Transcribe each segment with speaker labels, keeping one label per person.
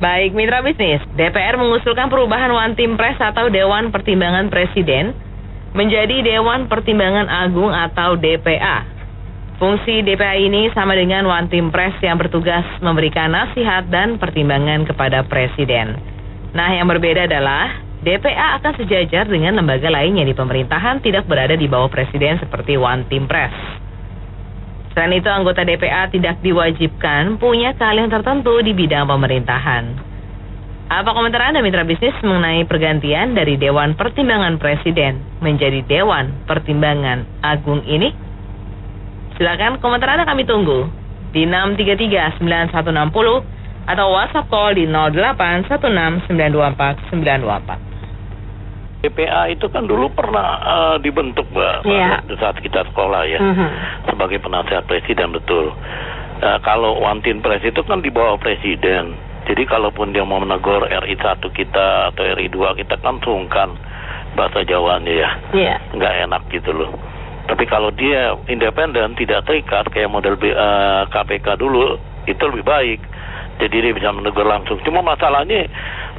Speaker 1: Baik, mitra bisnis, DPR mengusulkan perubahan One Team Press atau Dewan Pertimbangan Presiden menjadi Dewan Pertimbangan Agung atau DPA. Fungsi DPA ini sama dengan One Team Press yang bertugas memberikan nasihat dan pertimbangan kepada Presiden. Nah, yang berbeda adalah DPA akan sejajar dengan lembaga lainnya di pemerintahan, tidak berada di bawah Presiden seperti One Team Press. Selain itu, anggota DPA tidak diwajibkan punya keahlian tertentu di bidang pemerintahan. Apa komentar Anda, mitra bisnis, mengenai pergantian dari Dewan Pertimbangan Presiden menjadi Dewan Pertimbangan Agung ini? Silakan komentar Anda, kami tunggu di 633-9160 atau WhatsApp call di 0816924924.
Speaker 2: DPA itu kan dulu pernah dibentuk, Mbak, saat kita sekolah ya, sebagai penasihat presiden, betul. Kalau One Team Press itu kan di bawah presiden, jadi kalaupun dia mau menegur RI 1 kita atau RI 2 kita kan sungkan bahasa Jawanya ya, nggak enak gitu loh. Tapi kalau dia independen, tidak terikat kayak model KPK dulu, itu lebih baik. Jadi dia bisa menegur langsung. Cuma masalahnya,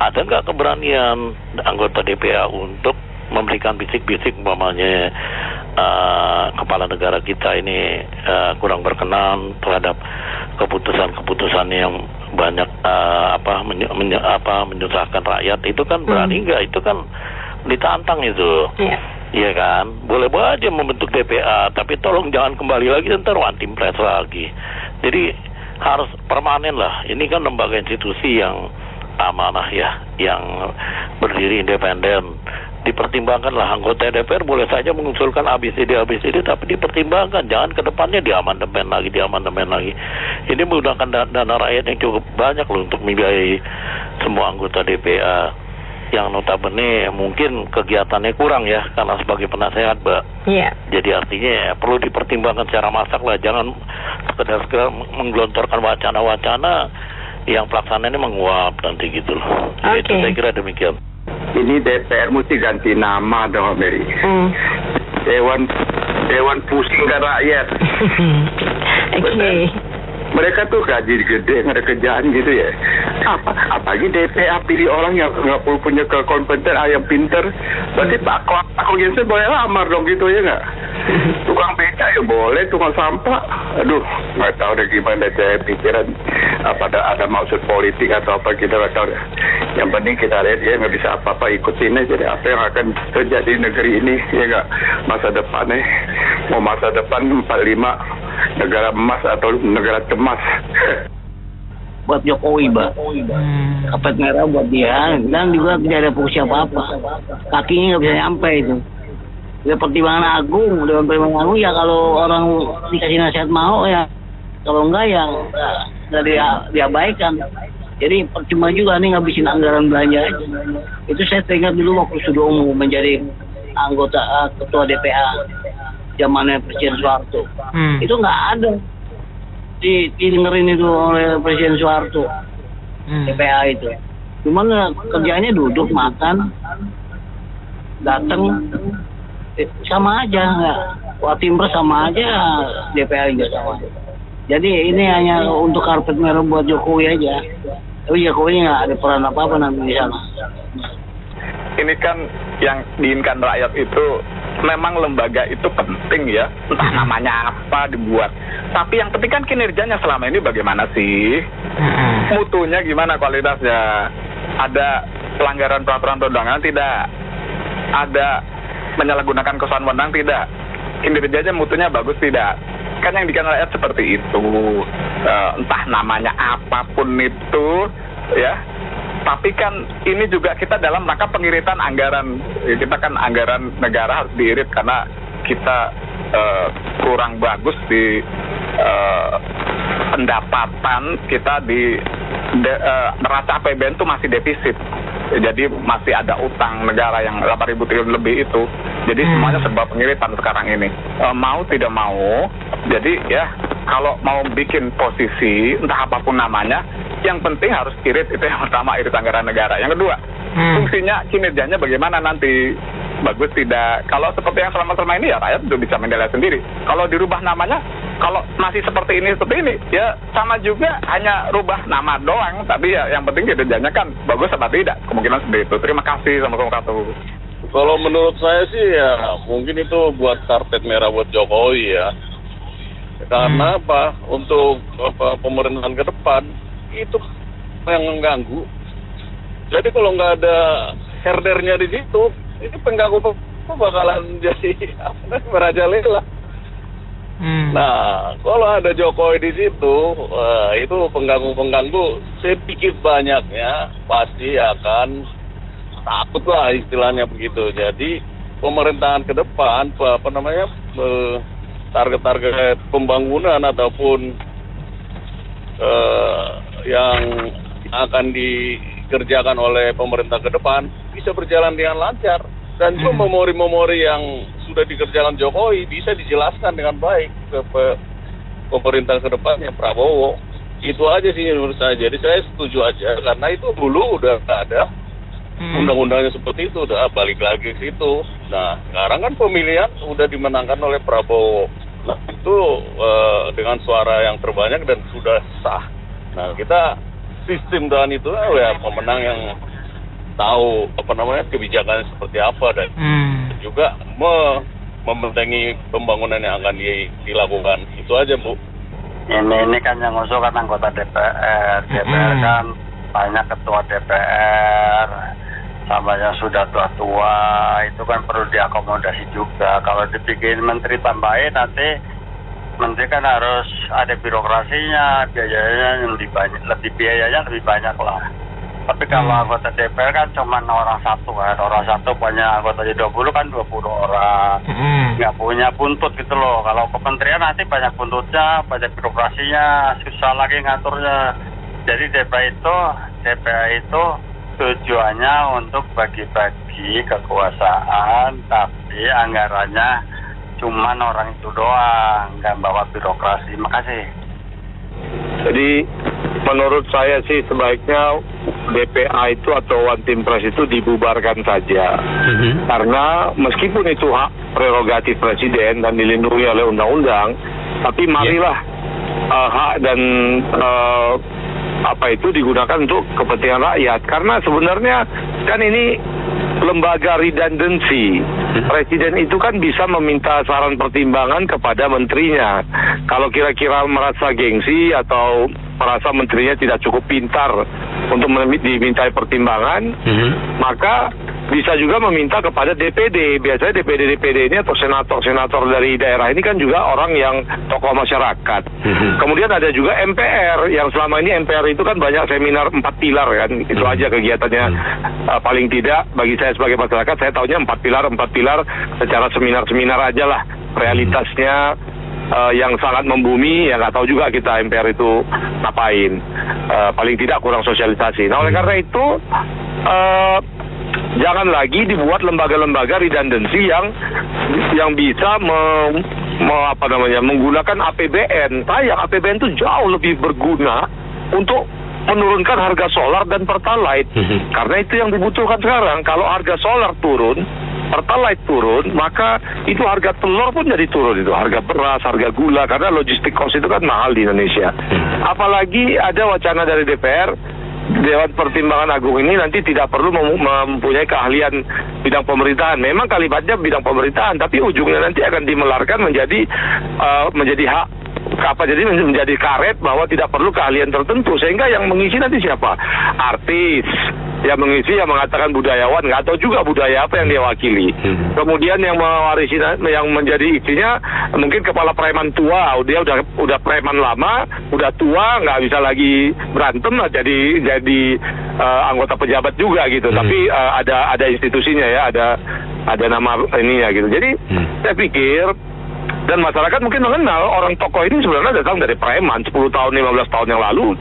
Speaker 2: ada nggak keberanian anggota DPA untuk memberikan bisik-bisik umpamanya kepala negara kita ini kurang berkenan terhadap keputusan-keputusan yang banyak menyusahkan rakyat. Itu kan berani nggak? Itu kan ditantang itu. Iya kan? Boleh aja membentuk DPA, tapi tolong jangan kembali lagi ntar One Team Press lagi. Jadi harus permanen lah. Ini kan lembaga institusi yang amanah ya, yang berdiri independen. Dipertimbangkanlah, anggota DPR boleh saja mengusulkan ABCD, tapi dipertimbangkan. Jangan ke depannya diamandemen lagi. Ini menggunakan dana rakyat yang cukup banyak loh untuk membiayai semua anggota DPA. Yang notabene mungkin kegiatannya kurang ya, karena sebagai penasehat, Mbak. Jadi artinya perlu dipertimbangkan secara masak lah. Jangan sekedar menggelontorkan wacana-wacana yang pelaksanaannya menguap nanti gitu loh. Itu saya kira demikian.
Speaker 3: Ini DPR mesti ganti nama dong, Mary. Dewan Pusingkan Rakyat. Mereka tuh gaji gede, nggak ada kerjaan gitu ya. Apalagi DPA pilih orang yang nggak punya kekompeten, yang pinter. Berarti Pak Jensen boleh lamar dong gitu ya nggak? Tukang beca ya boleh, tukang sampah. Aduh, nggak tahu deh gimana saya pikiran. Apa ada maksud politik atau apa, kita nggak tahu deh. Yang penting kita lihat ya, nggak bisa apa-apa, ikutin aja deh apa yang akan terjadi di negeri ini ya nggak. Masa depannya mau masa depan 45 negara emas atau negara cemas.
Speaker 4: Buat Jokowi, Mbak. Karpet merah buat dia, dan juga tidak ada fungsi apa-apa. Kakinya nggak bisa nyampe itu. Dewan Pertimbangan Agung ya kalau orang dikasih nasihat mau ya, kalau enggak ya nggak diabaikan. Jadi percuma juga nih ngabisin anggaran belanja aja. Itu saya teringat dulu waktu Sudomo menjadi anggota ketua DPA zamannya Presiden Soeharto. Itu nggak ada didengerin itu oleh Presiden Soeharto. DPA itu cuman kerjanya duduk makan, datang sama aja, nggak One Team Press sama aja, DPA juga sama. Jadi ini hanya untuk karpet merah buat Jokowi aja. Tapi Jokowi nggak ada peran apa-apa nanti di sana.
Speaker 5: Ini kan yang diinginkan rakyat itu memang lembaga itu penting ya, entah namanya apa dibuat. Tapi yang penting kan kinerjanya selama ini bagaimana sih? Mutunya gimana, kualitasnya? Ada pelanggaran peraturan perundangan tidak? Ada menyalahgunakan kewenangan tidak? Kinerjanya mutunya bagus tidak? Kan yang diinginkan rakyat seperti itu. Entah namanya apapun itu ya. Tapi kan ini juga kita dalam rangka pengiritan anggaran. Kita kan anggaran negara harus diirit karena kita kurang bagus di pendapatan kita di neraca APBN itu masih defisit. Jadi masih ada utang negara yang 8.000 triliun lebih itu. Jadi semuanya serba pengiritan sekarang ini. Mau tidak mau, jadi ya kalau mau bikin posisi entah apapun namanya, yang penting harus irit, itu yang pertama, irit anggaran negara. Yang kedua, fungsinya, kinerjanya bagaimana nanti, bagus tidak. Kalau seperti yang selama ini ya rakyat sudah bisa menilai sendiri. Kalau dirubah namanya, kalau masih seperti ini ya sama juga, hanya rubah nama doang, tapi ya yang penting kinerjanya kan bagus apa tidak, kemungkinan seperti itu. Terima kasih, Assalamualaikum.
Speaker 6: Kalau menurut saya sih ya mungkin itu buat karpet merah buat Jokowi ya. Karena apa? Untuk pemerintahan ke depan itu yang mengganggu. Jadi kalau nggak ada herdernya di situ, ini pengganggu bakalan jadi merajalela. Nah, kalau ada Jokowi di situ, itu pengganggu-pengganggu, saya pikir banyaknya pasti akan takut lah istilahnya begitu. Jadi pemerintahan ke depan, target-target pembangunan ataupun yang akan dikerjakan oleh pemerintah ke depan bisa berjalan dengan lancar. Dan juga memori-memori yang sudah dikerjakan Jokowi bisa dijelaskan dengan baik ke pemerintah ke depannya Prabowo. Itu aja sih menurut saya. Jadi saya setuju aja karena itu dulu udah ada undang-undangnya seperti itu, udah balik lagi ke situ. Nah sekarang kan pemilihan udah dimenangkan oleh Prabowo. Nah itu dengan suara yang terbanyak dan sudah sah. Nah kita sistem dengan itu ya pemenang yang tahu kebijakannya seperti apa dan juga membentengi pembangunan yang akan dilakukan. Itu aja, Bu.
Speaker 3: Ini kan yang ngusulkan anggota DPR kan banyak ketua DPR sama yang sudah tua-tua, itu kan perlu diakomodasi juga. Kalau dibikin menteri tambahin nanti menteri kan harus ada birokrasinya, biayanya lebih banyak lah. Tapi kalau anggota DPR kan cuma orang satu banyak anggotanya 20 kan 20 orang. Nggak punya buntut gitu loh. Kalau kementerian nanti banyak buntutnya, banyak birokrasinya, susah lagi ngaturnya. Jadi DPR itu tujuannya untuk bagi-bagi kekuasaan, tapi anggarannya cuma orang itu doang, nggak bawa birokrasi. Makasih.
Speaker 7: Jadi menurut saya sih sebaiknya DPA itu atau One Team Press itu dibubarkan saja. Karena meskipun itu hak prerogatif presiden dan dilindungi oleh undang-undang, tapi marilah hak dan itu digunakan untuk kepentingan rakyat. Karena sebenarnya kan ini lembaga redundancy. Presiden itu kan bisa meminta saran pertimbangan kepada menterinya. Kalau kira-kira merasa gengsi atau merasa menterinya tidak cukup pintar untuk dimintai pertimbangan, maka bisa juga meminta kepada DPD. Biasanya DPD ini atau senator dari daerah ini kan juga orang yang tokoh masyarakat. Kemudian ada juga MPR, yang selama ini MPR itu kan banyak seminar 4 pilar kan. Itu aja kegiatannya. Paling tidak bagi saya sebagai masyarakat, saya tahunya 4 pilar secara seminar-seminar aja lah. Realitasnya yang sangat membumi, ya nggak tahu juga kita MPR itu ngapain. Paling tidak kurang sosialisasi. Nah oleh karena itu jangan lagi dibuat lembaga-lembaga redundancy yang bisa menggunakan APBN. Sayang, APBN itu jauh lebih berguna untuk menurunkan harga solar dan pertalite. Karena itu yang dibutuhkan sekarang. Kalau harga solar turun, pertalite turun, maka itu harga telur pun jadi turun, itu harga beras, harga gula, karena logistik cost itu kan mahal di Indonesia. Apalagi ada wacana dari DPR, Dewan Pertimbangan Agung ini nanti tidak perlu mempunyai keahlian bidang pemerintahan. Memang kalimatnya bidang pemerintahan, tapi ujungnya nanti akan dimelarkan menjadi hak jadi menjadi karet bahwa tidak perlu keahlian tertentu, sehingga yang mengisi nanti siapa? Artis. Yang mengisi yang mengatakan budayawan, nggak tahu juga budaya apa yang dia wakili. Kemudian yang mewarisi, yang menjadi isinya mungkin kepala preman tua, dia udah preman lama, udah tua, nggak bisa lagi berantem lah, jadi anggota pejabat juga gitu. Tapi ada institusinya ya, ada nama ininya gitu. Jadi saya pikir, dan masyarakat mungkin mengenal orang tokoh ini sebenarnya datang dari preman 10 tahun, 15 tahun yang lalu.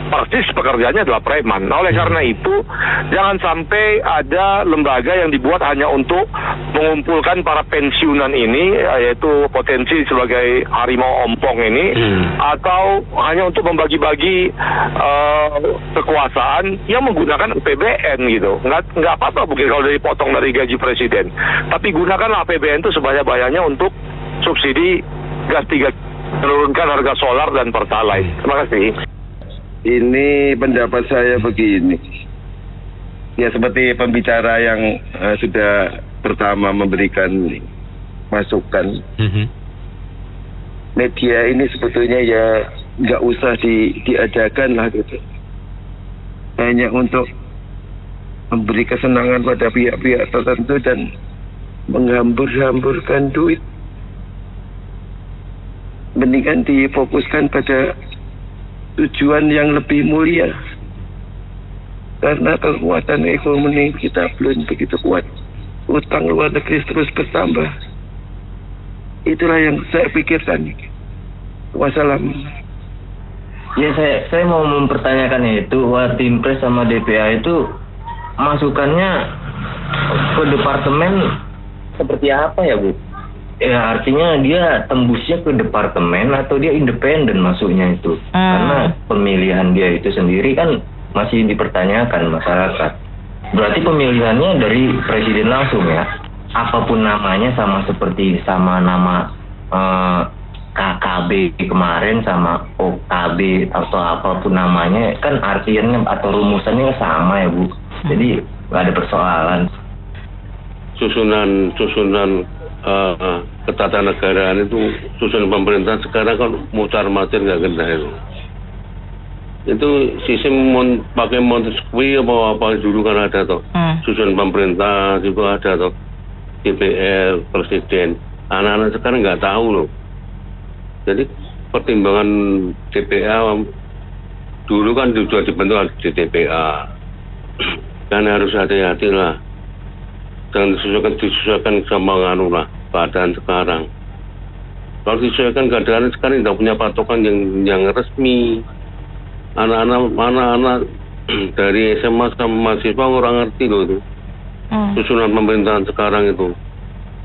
Speaker 7: Persis pekerjaannya adalah preman. Nah, oleh karena itu, jangan sampai ada lembaga yang dibuat hanya untuk mengumpulkan para pensiunan ini, yaitu potensi sebagai harimau ompong ini, atau hanya untuk membagi-bagi kekuasaan yang menggunakan APBN gitu. Nggak apa-apa mungkin kalau dipotong dari gaji presiden. Tapi gunakanlah APBN itu sebanyak-banyaknya untuk subsidi gas menurunkan harga solar dan pertalite. Terima kasih.
Speaker 3: Ini pendapat saya begini. Ya seperti pembicara yang sudah pertama memberikan masukan. Media ini sebetulnya ya nggak usah diadakan lah gitu. Hanya untuk memberi kesenangan pada pihak-pihak tertentu dan menghambur-hamburkan duit. Mendingan difokuskan pada tujuan yang lebih mulia. Karena kekuatan ekonomi kita belum begitu kuat. Utang luar negeri terus bertambah. Itulah yang saya pikirkan. Wassalam.
Speaker 8: Ya, saya mau mempertanyakan itu, Wartimpres sama DPA itu masukannya ke departemen seperti apa ya, Bu? Ya, artinya dia tembusnya ke departemen atau dia independen masuknya itu? Karena pemilihan dia itu sendiri kan masih dipertanyakan masyarakat. Berarti pemilihannya dari presiden langsung ya? Apapun namanya sama nama KKB kemarin sama OKB atau apapun namanya kan artinya atau rumusannya sama ya, Bu. Jadi nggak ada persoalan.
Speaker 9: Susunan ketatanegaraan itu susunan pemerintahan sekarang kan mutar matir nggak kena itu. Itu sistem pakai Montesquieu apa dulu kan ada toh. Susunan pemerintah juga ada toh. DPR, presiden. Anak-anak sekarang nggak tahu loh. Jadi pertimbangan DPA dulu kan sudah dibentuk di DPA. Kan harus hati-hati lah. Jangan disesuaikan sama lah keadaan sekarang. Kalau disesuaikan keadaan sekarang tidak punya patokan yang resmi. Anak-anak dari SMA sama mahasiswa orang ngerti loh itu. Susunan pemerintahan sekarang itu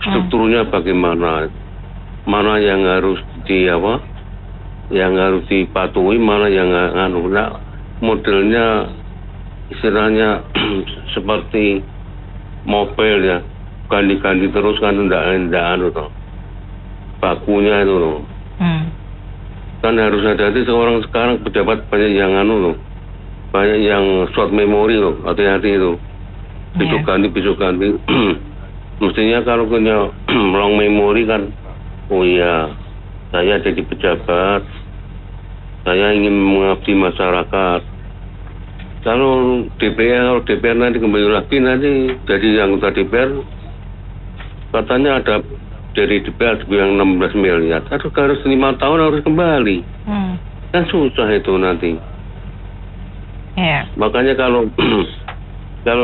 Speaker 9: strukturnya bagaimana, mana yang harus yang harus dipatuhi, mana yang modelnya istilahnya seperti mobil ya, ganti-ganti terus kan tidak toh bakunya itu loh. Kan harus hati-hati seorang sekarang pejabat banyak yang banyak yang short memory loh, hati-hati itu. Besok ganti mestinya kalau punya long memory kan, oh iya saya jadi pejabat, saya ingin mengabdi masyarakat. Kalau DPR nanti kembali lagi nanti jadi anggota DPR katanya ada dari DPR yang 16 miliar harus 5 tahun harus kembali. Kan susah itu nanti. Makanya kalau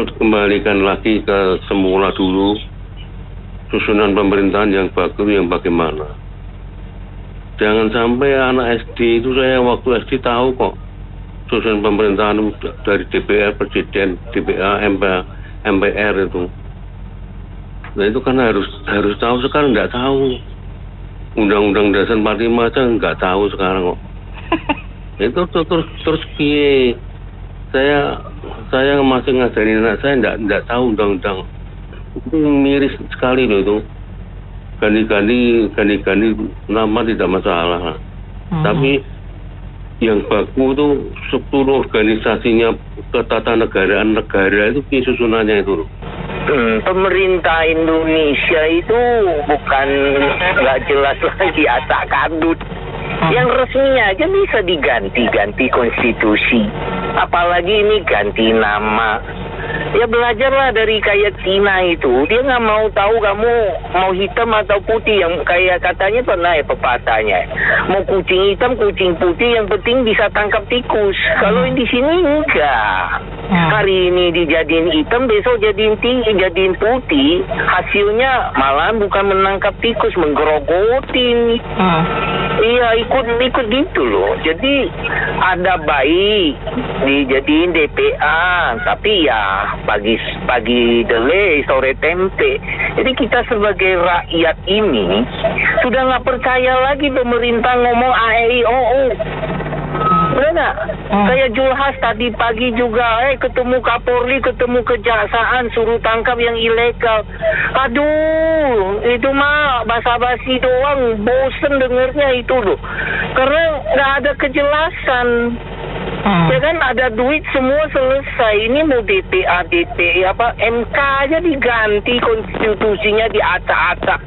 Speaker 9: dikembalikan lagi ke semula dulu, susunan pemerintahan yang bagus yang bagaimana. Jangan sampai anak SD itu, saya waktu SD tahu kok susunan pemerintahan dari DPR, presiden, DPA, MPR itu. Nah itu kan harus tahu, sekarang nggak tahu. Undang-Undang Dasar 45 aja nggak tahu sekarang kok. Itu terus piye? Saya masih ngajarin anak saya nggak tahu undang-undang. Itu miris sekali loh itu. Ganti-ganti nama tidak masalah. Tapi yang baku itu struktur organisasinya ketatanegaraan negara itu susunannya itu loh.
Speaker 4: Pemerintah Indonesia itu bukan nggak jelas lagi acak kadut. Yang resminya aja bisa diganti konstitusi. Apalagi ini ganti nama. Ya belajarlah dari kayak Cina itu. Dia nggak mau tahu kamu mau hitam atau putih. Yang kayak katanya pernah ya pepatahnya. Mau kucing hitam, kucing putih, yang penting bisa tangkap tikus. Kalau di sini enggak. Hari ini dijadiin hitam, besok jadiin putih. Hasilnya malah bukan menangkap tikus, menggerogotin. Iya, ikut gitu loh. Jadi ada baik dijadiin DPA, tapi ya pagi delay, sore tempe. Jadi kita sebagai rakyat ini sudah nggak percaya lagi pemerintah ngomong AEIOU. nggak? Kayak Julhas tadi pagi juga, ketemu Kapolri, ketemu kejaksaan, suruh tangkap yang ilegal. Aduh, itu mah basa-basi doang, bosen dengernya itu loh. Karena nggak ada kejelasan. Ya kan, ada duit semua selesai. Ini mau DPA, MK aja diganti, konstitusinya diacak-acak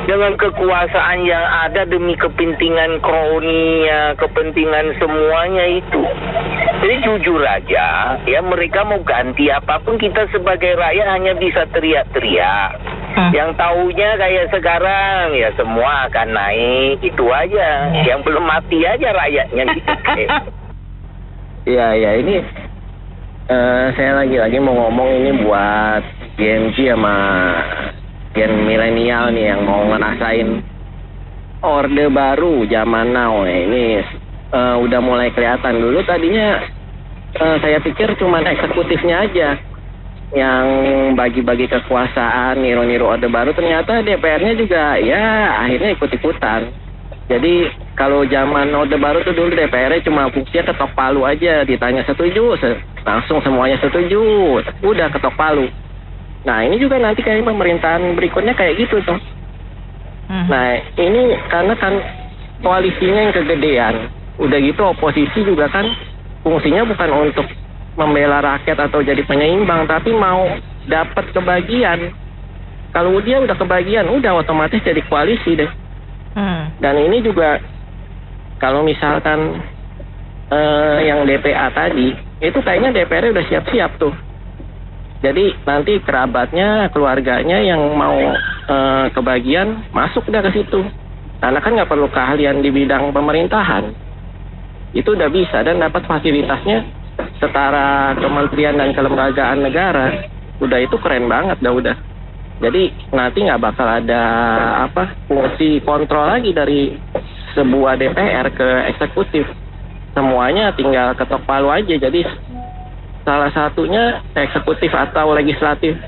Speaker 4: dengan kekuasaan yang ada demi kepentingan kroninya, kepentingan semuanya itu. Jadi jujur aja, ya mereka mau ganti apapun, kita sebagai rakyat hanya bisa teriak-teriak. Yang taunya kayak sekarang, ya semua akan naik, itu aja. Yang belum mati aja rakyatnya gitu.
Speaker 8: Ya ini saya lagi mau ngomong ini buat Gen Z sama Gen milenial nih yang mau ngerasain orde baru zaman now. Ini udah mulai kelihatan. Dulu tadinya saya pikir cuman eksekutifnya aja yang bagi-bagi kekuasaan, niru-niru orde baru. Ternyata DPR-nya juga ya akhirnya ikut-ikutan. Jadi kalau zaman orde baru tuh dulu DPR-nya cuma fungsinya ketok palu aja, ditanya setuju, langsung semuanya setuju, udah ketok palu. Nah ini juga nanti kayak pemerintahan berikutnya kayak gitu tuh. Nah ini karena kan koalisinya yang kegedean, udah gitu oposisi juga kan fungsinya bukan untuk membela rakyat atau jadi penyeimbang, tapi mau dapat kebagian. Kalau dia udah kebagian, udah otomatis jadi koalisi deh. Dan ini juga kalau misalkan yang DPA tadi itu kayaknya DPR udah siap-siap tuh. Jadi nanti kerabatnya, keluarganya yang mau kebagian masuk dah ke situ. Karena kan nggak perlu keahlian di bidang pemerintahan. Itu udah bisa dan dapat fasilitasnya setara kementerian dan kelembagaan negara. Udah itu keren banget udah. Jadi nanti nggak bakal ada fungsi kontrol lagi dari sebuah DPR ke eksekutif. Semuanya tinggal ketok palu aja. Jadi salah satunya eksekutif atau legislatif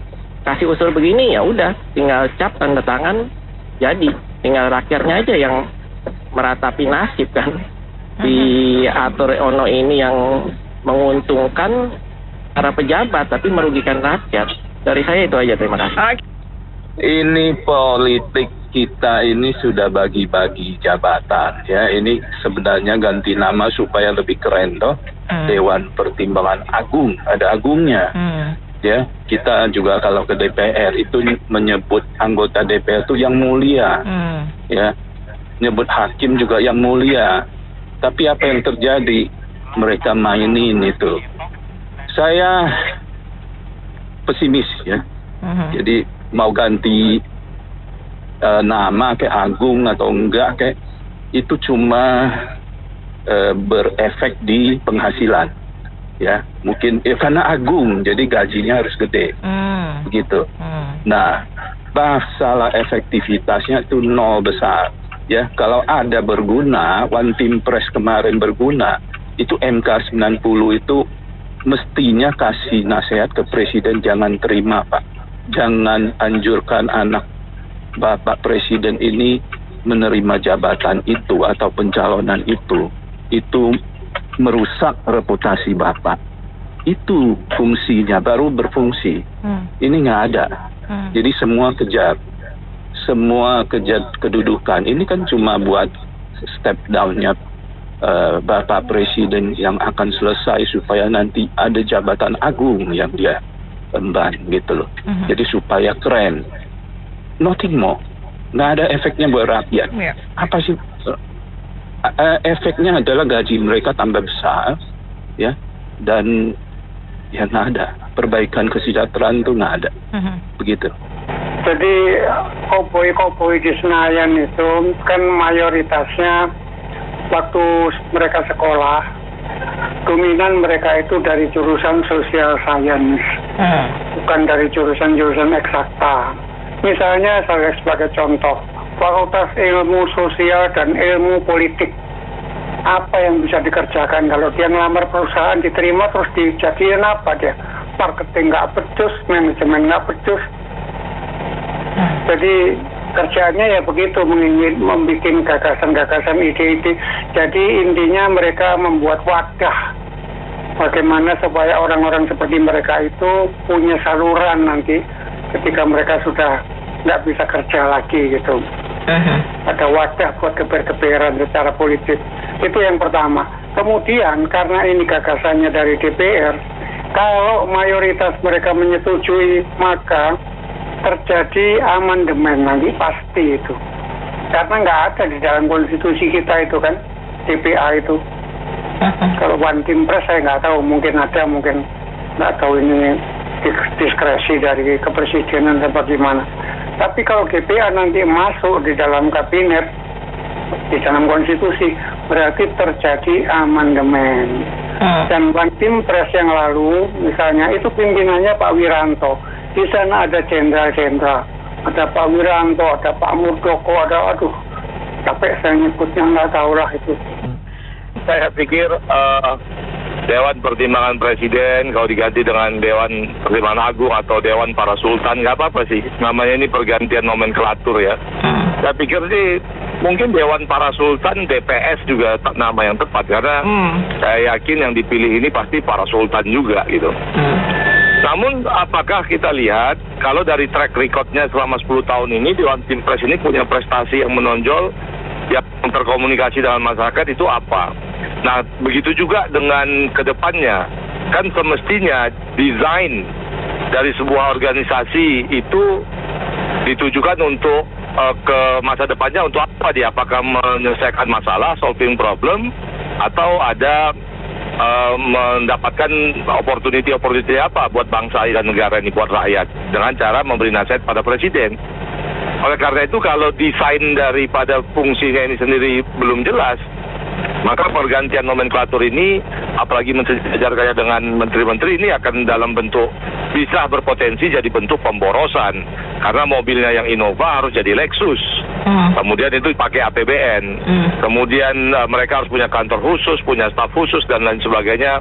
Speaker 8: kasih usul begini, ya udah tinggal cap tanda tangan, jadi tinggal rakyatnya aja yang meratapi nasib kan. Diatur ono ini yang menguntungkan para pejabat tapi merugikan rakyat. Dari saya itu aja, terima kasih.
Speaker 10: Ini politik kita ini sudah bagi-bagi jabatan ya. Ini sebenarnya ganti nama supaya lebih keren toh. Dewan Pertimbangan Agung, ada agungnya. Ya, kita juga kalau ke DPR itu menyebut anggota DPR itu yang mulia. Ya. Nyebut hakim juga yang mulia. Tapi apa yang terjadi? Mereka mainin itu. Saya pesimis ya. Jadi mau ganti nama kayak Agung atau enggak kayak itu cuma berefek di penghasilan ya, mungkin karena Agung jadi gajinya harus gede begitu. Nah masalah efektivitasnya itu nol besar ya. Kalau ada berguna, One Team Press kemarin berguna, itu MK 90 itu mestinya kasih nasihat ke Presiden, jangan terima Pak. Jangan anjurkan anak Bapak Presiden ini menerima jabatan itu atau pencalonan itu. Itu merusak reputasi Bapak. Itu fungsinya, baru berfungsi. Ini nggak ada. Jadi semua kejar kedudukan. Ini kan cuma buat step down-nya Bapak Presiden yang akan selesai supaya nanti ada jabatan agung yang dia emban gitu loh. Jadi supaya keren. Nothing more. Nggak ada efeknya buat rakyat. Apa sih? Efeknya adalah gaji mereka tambah besar ya, dan ya nggak ada perbaikan kesejahteraan, itu nggak ada. Begitu.
Speaker 11: Jadi koboi di Senayan itu kan mayoritasnya waktu mereka sekolah dominan mereka itu dari jurusan social science, bukan dari jurusan eksakta. Misalnya saya sebagai contoh, Fakultas Ilmu Sosial dan Ilmu Politik, apa yang bisa dikerjakan kalau dia ngelamar perusahaan diterima terus dijadiin apa dia? Marketing nggak becus, manajemen nggak becus. Jadi kerjaannya ya begitu, membuat gagasan-gagasan, ide-ide. Jadi intinya mereka membuat wadah bagaimana supaya orang-orang seperti mereka itu punya saluran nanti ketika mereka sudah nggak bisa kerja lagi gitu. Ada wadah buat geber-geberan secara politik. Itu yang pertama. Kemudian karena ini gagasannya dari DPR, kalau mayoritas mereka menyetujui maka terjadi amandemen nanti pasti itu. Karena nggak ada di dalam konstitusi kita itu kan, DPA itu. Kalau one team press saya nggak tahu, mungkin ada, mungkin nggak tahu, ini diskresi dari kepresidenan atau bagaimana. Tapi kalau DPA nanti masuk di dalam kabinet, di dalam konstitusi, berarti terjadi amandemen. Dan one team press yang lalu, misalnya itu pimpinannya Pak Wiranto. Di sana ada jenderal-jenderal, ada Pak Wiranto, ada Pak Muldoko, ada, aduh, capek saya nyebutnya, nggak tahu lah itu.
Speaker 7: Saya pikir Dewan Pertimbangan Presiden kalau diganti dengan Dewan Pertimbangan Agung atau Dewan Para Sultan, nggak apa-apa sih. Namanya ini pergantian nomenklatur ya. Saya pikir sih mungkin Dewan Para Sultan, DPS juga nama yang tepat. Karena saya yakin yang dipilih ini pasti Para Sultan juga gitu. Namun apakah kita lihat kalau dari track recordnya selama 10 tahun ini Dewan Timpres ini punya prestasi yang menonjol yang terkomunikasi dengan masyarakat itu apa? Nah begitu juga dengan kedepannya, kan semestinya desain dari sebuah organisasi itu ditujukan untuk ke masa depannya untuk apa dia? Apakah menyelesaikan masalah, solving problem, atau ada mendapatkan opportunity apa buat bangsa dan negara ini, buat rakyat dengan cara memberi nasihat pada presiden. Oleh karena itu kalau desain daripada fungsinya ini sendiri belum jelas, maka pergantian nomenklatur ini, apalagi mensejajarkannya dengan menteri-menteri, ini akan dalam bentuk bisa berpotensi jadi bentuk pemborosan. Karena mobilnya yang Innova harus jadi Lexus. Kemudian itu pakai APBN. Kemudian mereka harus punya kantor khusus, punya staf khusus, dan lain sebagainya.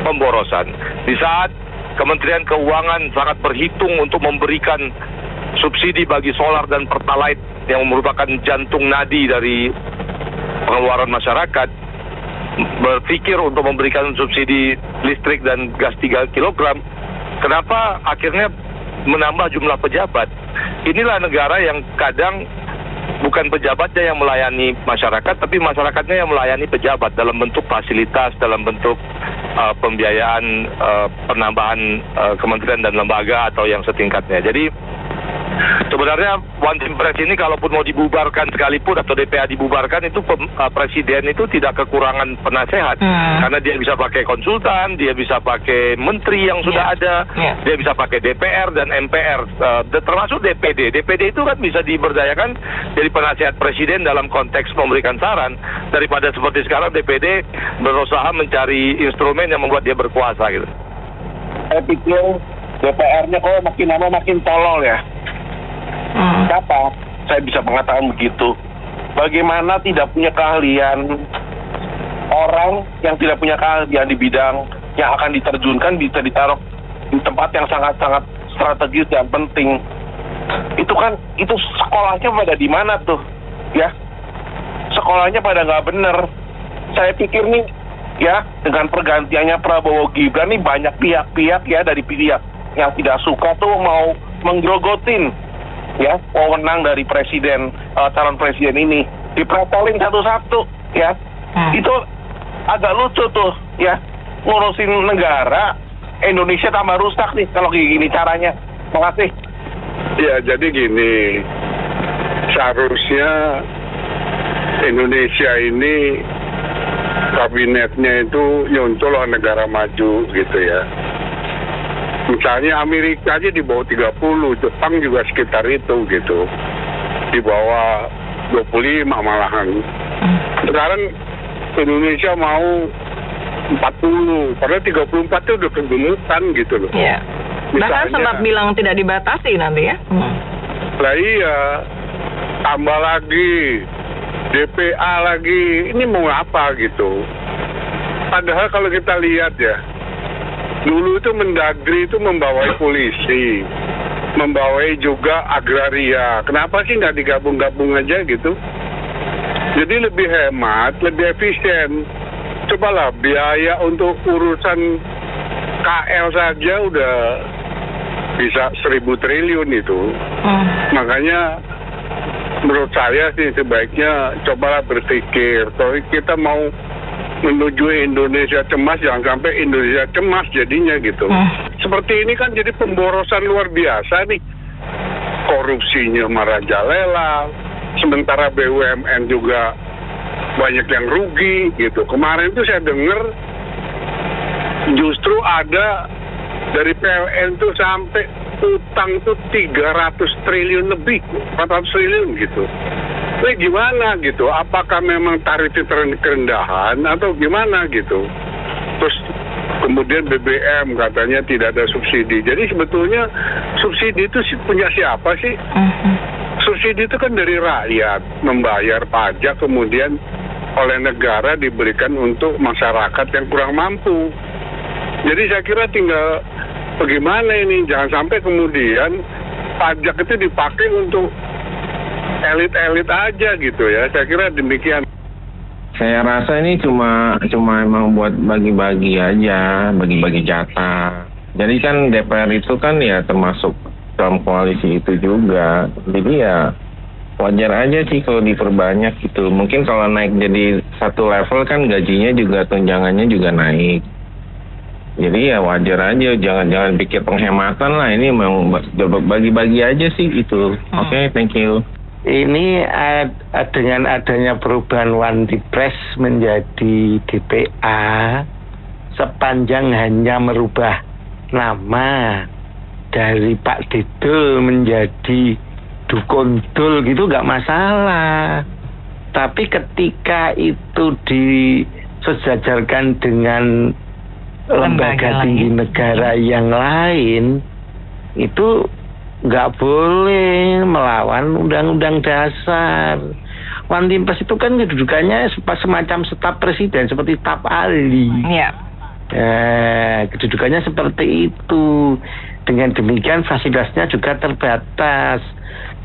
Speaker 7: Pemborosan. Di saat Kementerian Keuangan sangat berhitung untuk memberikan subsidi bagi solar dan pertalite yang merupakan jantung nadi dari pengeluaran masyarakat, berpikir untuk memberikan subsidi listrik dan gas 3 kg, kenapa akhirnya menambah jumlah pejabat? Inilah negara yang kadang bukan pejabatnya yang melayani masyarakat, tapi masyarakatnya yang melayani pejabat dalam bentuk fasilitas, dalam bentuk pembiayaan, penambahan kementerian dan lembaga atau yang setingkatnya. Jadi sebenarnya One Team Press ini kalaupun mau dibubarkan sekalipun atau DPA dibubarkan, itu presiden itu tidak kekurangan penasehat. Karena dia bisa pakai konsultan, dia bisa pakai menteri yang sudah ada, dia bisa pakai DPR dan MPR, termasuk DPD. DPD itu kan bisa diberdayakan jadi penasehat presiden dalam konteks memberikan saran, daripada seperti sekarang DPD berusaha mencari instrumen yang membuat dia berkuasa gitu.
Speaker 10: Saya pikir DPR-nya kok makin lama makin tolol ya. Kenapa saya bisa mengatakan begitu? Bagaimana tidak punya keahlian orang yang tidak punya keahlian di bidang yang akan diterjunkan bisa ditaruh di tempat yang sangat-sangat strategis dan penting. Itu kan, itu sekolahnya pada di mana tuh? Ya, sekolahnya pada nggak bener. Saya pikir nih, ya, dengan pergantiannya Prabowo Gibran nih banyak pihak-pihak ya dari pihak yang tidak suka tuh mau menggerogotin ya wewenang dari presiden, calon presiden ini diprotolin satu-satu ya. Itu agak lucu tuh ya, ngurusin negara Indonesia tambah rusak nih kalau kayak gini caranya. Makasih.
Speaker 3: Ya jadi gini, seharusnya Indonesia ini kabinetnya itu nyuntul negara maju gitu ya. Misalnya Amerika aja di bawah 30, Jepang juga sekitar itu gitu. Di bawah 25 malahan. Sekarang Indonesia mau 40, padahal 34 itu udah kegemukan gitu loh.
Speaker 1: Iya. Bahkan sempat bilang tidak dibatasi nanti ya.
Speaker 3: Lah iya, tambah lagi DPA lagi, ini mau apa gitu. Padahal kalau kita lihat ya, dulu itu Mendagri itu membawai polisi, membawai juga agraria. Kenapa sih nggak digabung-gabung aja gitu? Jadi lebih hemat, lebih efisien. Cobalah biaya untuk urusan KL saja udah bisa 1.000 triliun itu. Makanya menurut saya sih sebaiknya cobalah berpikir. Kalau kita mau menuju Indonesia cemas, jangan sampai Indonesia cemas jadinya gitu. Seperti ini kan jadi pemborosan luar biasa nih. Korupsinya merajalela, sementara BUMN juga banyak yang rugi gitu. Kemarin tuh saya dengar justru ada dari PLN tuh sampai utang tuh 300 triliun lebih, 400 triliun gitu. Nah gimana gitu, apakah memang tarifnya kerendahan atau gimana gitu. Terus kemudian BBM katanya tidak ada subsidi. Jadi sebetulnya subsidi itu punya siapa sih? Subsidi itu kan dari rakyat, membayar pajak kemudian oleh negara diberikan untuk masyarakat yang kurang mampu. Jadi saya kira tinggal bagaimana ini, jangan sampai kemudian pajak itu dipakai untuk elit-elit aja gitu ya. Saya kira demikian.
Speaker 8: Saya rasa ini cuma emang buat bagi-bagi aja, bagi-bagi jatah. Jadi kan DPR itu kan ya termasuk dalam koalisi itu juga. Jadi ya wajar aja sih kalau diperbanyak gitu. Mungkin kalau naik jadi satu level kan gajinya juga, tunjangannya juga naik. Jadi ya wajar aja, jangan pikir penghematan lah. Ini memang bagi-bagi aja sih itu. Oke, thank you.
Speaker 12: Ini dengan adanya perubahan One Team Press menjadi DPA, sepanjang hanya merubah nama dari Pak Didul menjadi Dukun Dul gitu nggak masalah. Tapi ketika itu disejajarkan dengan lembaga tinggi negara yang lain, itu nggak boleh melawan undang-undang dasar. One Team Press itu kan kedudukannya semacam staf presiden, seperti staf ahli. Kedudukannya seperti itu. Dengan demikian fasilitasnya juga terbatas.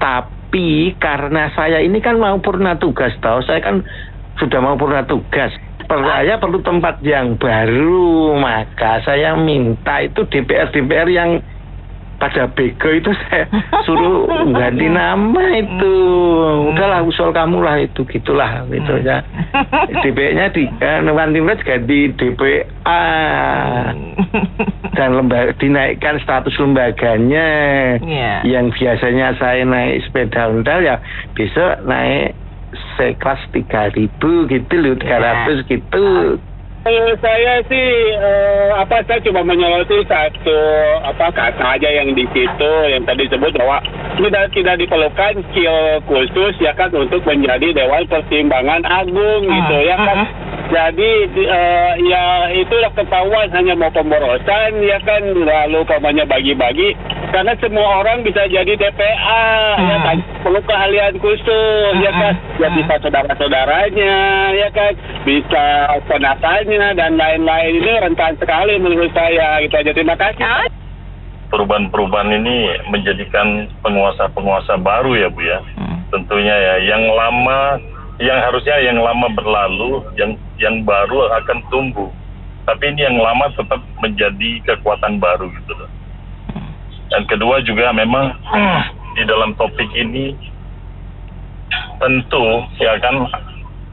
Speaker 12: Tapi karena saya ini kan mau purna tugas, saya kan sudah mau purna tugas. Saya perlu tempat yang baru, maka saya minta itu DPR yang pada bego itu saya suruh ganti nama itu. Udahlah, usul kamu lah itu, gitulah gitu ya. DPR-nya di One Team Press ganti DPA dan dinaikkan status lembaganya. Yang biasanya saya naik sepeda ontel ya besok naik sekelas 3.000 gitu loh, 300 gitu.
Speaker 11: Saya sih saya cuma menyoroti satu kata aja yang di situ yang tadi disebut bahwa tidak diperlukan skill khusus ya kan untuk menjadi Dewan Pertimbangan Agung gitu ya kan. Jadi ya itulah ketahuan hanya mau pemborosan ya kan, lalu umpamanya bagi-bagi karena semua orang bisa jadi DPA ya kan, perlu keahlian khusus ya kan, ya bisa saudara-saudaranya ya kan, bisa penatanya dan lain-lain. Ini rentan sekali menurut saya gitu aja. Terima kasih.
Speaker 13: Perubahan-perubahan ini menjadikan penguasa-penguasa baru ya Bu ya. Tentunya ya, yang harusnya yang lama berlalu, yang baru akan tumbuh. Tapi ini yang lama tetap menjadi kekuatan baru gitu loh. Dan kedua juga memang di dalam topik ini tentu ya kan,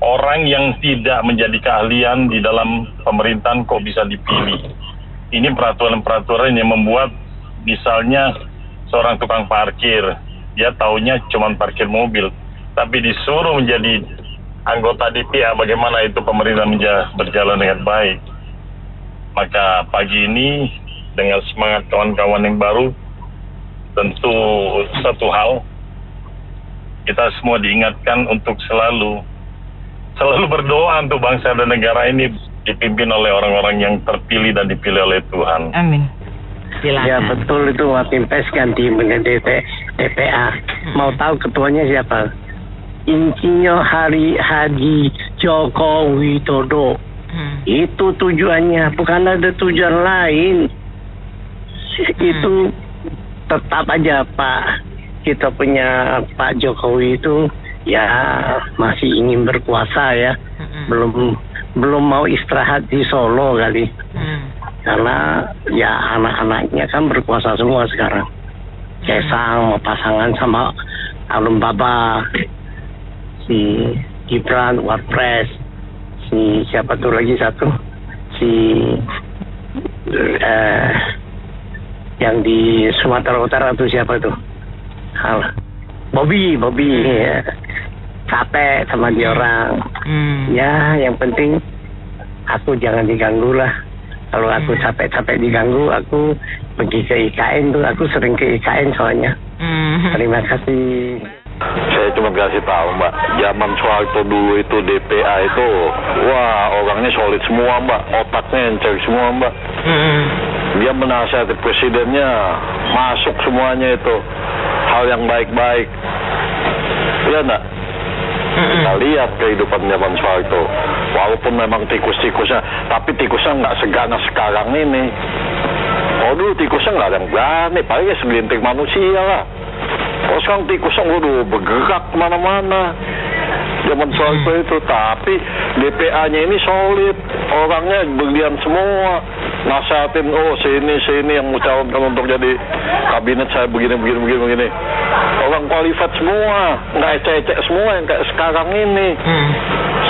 Speaker 13: orang yang tidak menjadi keahlian di dalam pemerintahan kok bisa dipilih. Ini peraturan-peraturan yang membuat misalnya seorang tukang parkir, dia taunya cuma parkir mobil, tapi disuruh menjadi anggota DPA, bagaimana itu pemerintah berjalan dengan baik. Maka pagi ini dengan semangat kawan-kawan yang baru, tentu satu hal, kita semua diingatkan untuk selalu berdoa untuk bangsa dan negara ini dipimpin oleh orang-orang yang terpilih dan dipilih oleh Tuhan.
Speaker 1: Amin. Silakan.
Speaker 12: Ya betul itu, One Team Press ganti menjadi DPA. Mau tahu ketuanya siapa? Insinyur Haji Joko Widodo. Itu tujuannya, bukan ada tujuan lain. Itu tetap aja kita punya Pak Jokowi itu ya masih ingin berkuasa ya. Belum mau istirahat di Solo kali. Karena ya anak-anaknya kan berkuasa semua sekarang. Kaisang mau pasangan sama Alun Baba, si Gibran, Wapres, si siapa tuh lagi satu, si yang di Sumatera Utara tuh siapa tuh? Bobby ya. Capek sama dia orang. Ya yang penting aku jangan diganggu lah. Kalau aku capek diganggu, aku pergi ke IKN tuh. Aku sering ke IKN soalnya. Terima kasih.
Speaker 7: Saya cuma kasih tahu Mbak, zaman Soeharto dulu itu DPA itu, wah orangnya solid semua Mbak, otaknya encer semua Mbak. Dia menasihati presidennya, masuk semuanya itu, hal yang baik-baik. Iya enggak? Kita lihat kehidupan zaman Soeharto, walaupun memang tikus-tikusnya, tapi tikusnya nggak seganas sekarang ini. Oh dulu tikusnya nggak ada yang berani, paling segelintir manusia lah. Oh sekarang tikusnya udah bergerak kemana-mana. Zaman Soeharto itu, tapi DPA-nya ini solid, orangnya berlian semua, nasihatin, oh sini yang mencalonkan untuk jadi kabinet saya begini. Orang qualified semua, nggak ecek-ecek semua yang kayak sekarang ini.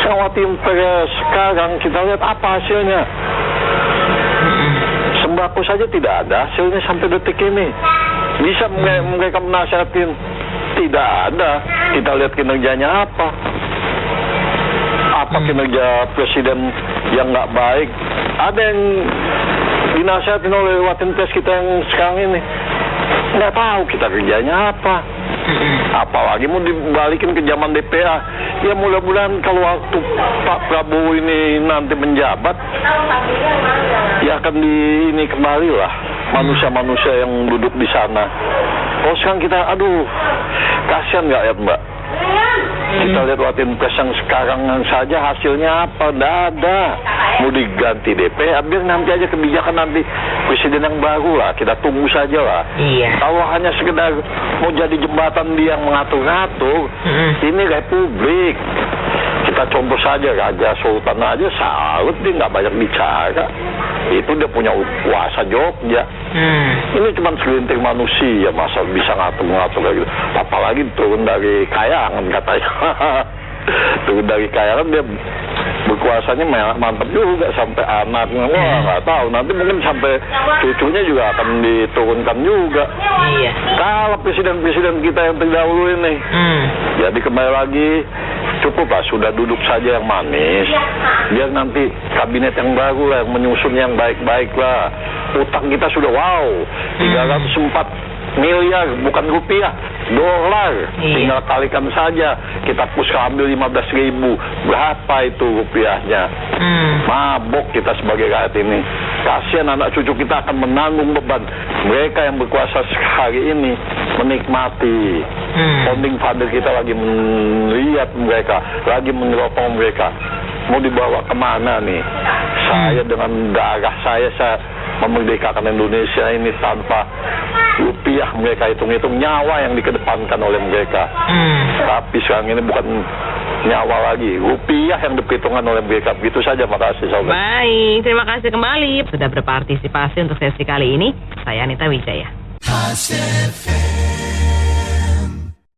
Speaker 7: Sama tim sekarang kita lihat apa hasilnya. Sembako saja tidak ada hasilnya sampai detik ini. Bisa mereka menasihatin? Tidak ada. Kita lihat kinerjanya apa. Apa kinerja presiden yang nggak baik? Ada yang dinasihatin oleh Watin Pres kita yang sekarang ini. Nggak tahu kita kerjanya apa. Apalagi mau dibalikin ke zaman DPA. Ya mudah-mudahan kalau waktu Pak Prabowo ini nanti menjabat, ya akan ini kembali lah manusia-manusia yang duduk di sana. Oh sekarang kita, aduh, kasihan nggak ya Mbak? Kita lihat Watin Pres yang sekarang saja hasilnya apa? Nggak ada. Mau diganti DPA, biar nanti aja kebijakan nanti presiden yang baru lah. Kita tunggu saja lah.
Speaker 1: Iya.
Speaker 7: Kalau hanya sekedar mau jadi jembatan dia yang mengatur-ngatur, ini republik. Kita contoh saja Raja Sultan aja salut, dia nggak banyak bicara. Itu dia punya kuasa Jogja. Ini cuma segelintir manusia, masa bisa ngatur-ngatur kayak gitu. Apalagi turun dari kayangan katanya. Turun dari kayangan dia berkuasanya mantap juga sampai anaknya. Wah nggak tahu, nanti mungkin sampai cucunya juga akan diturunkan juga.
Speaker 1: Iya.
Speaker 7: Kalau presiden-presiden kita yang terdahulu ini. Jadi kembali lagi, cukup lah, sudah duduk saja yang manis. Biar nanti kabinet yang baru lah, yang menyusun yang baik-baik lah. Utang kita sudah 304 miliar, bukan rupiah, dolar. Tinggal kalikan saja. Kita ambil 15.000. Berapa itu rupiahnya? Mabok kita sebagai rakyat ini. Kasihan anak cucu kita akan menanggung beban. Mereka yang berkuasa hari ini menikmati. Founding father kita lagi melihat mereka, lagi menyerotong mereka. Mau dibawa kemana nih? Saya dengan darah saya memerdekakan Indonesia ini tanpa rupiah mereka hitung-hitung, nyawa yang dikedepankan oleh mereka. Tapi sekarang ini bukan nyawa lagi, rupiah yang diperhitungkan oleh mereka. Begitu saja, makasih saudara.
Speaker 1: Baik, terima kasih kembali sudah berpartisipasi untuk sesi kali ini. Saya Anita Wijaya.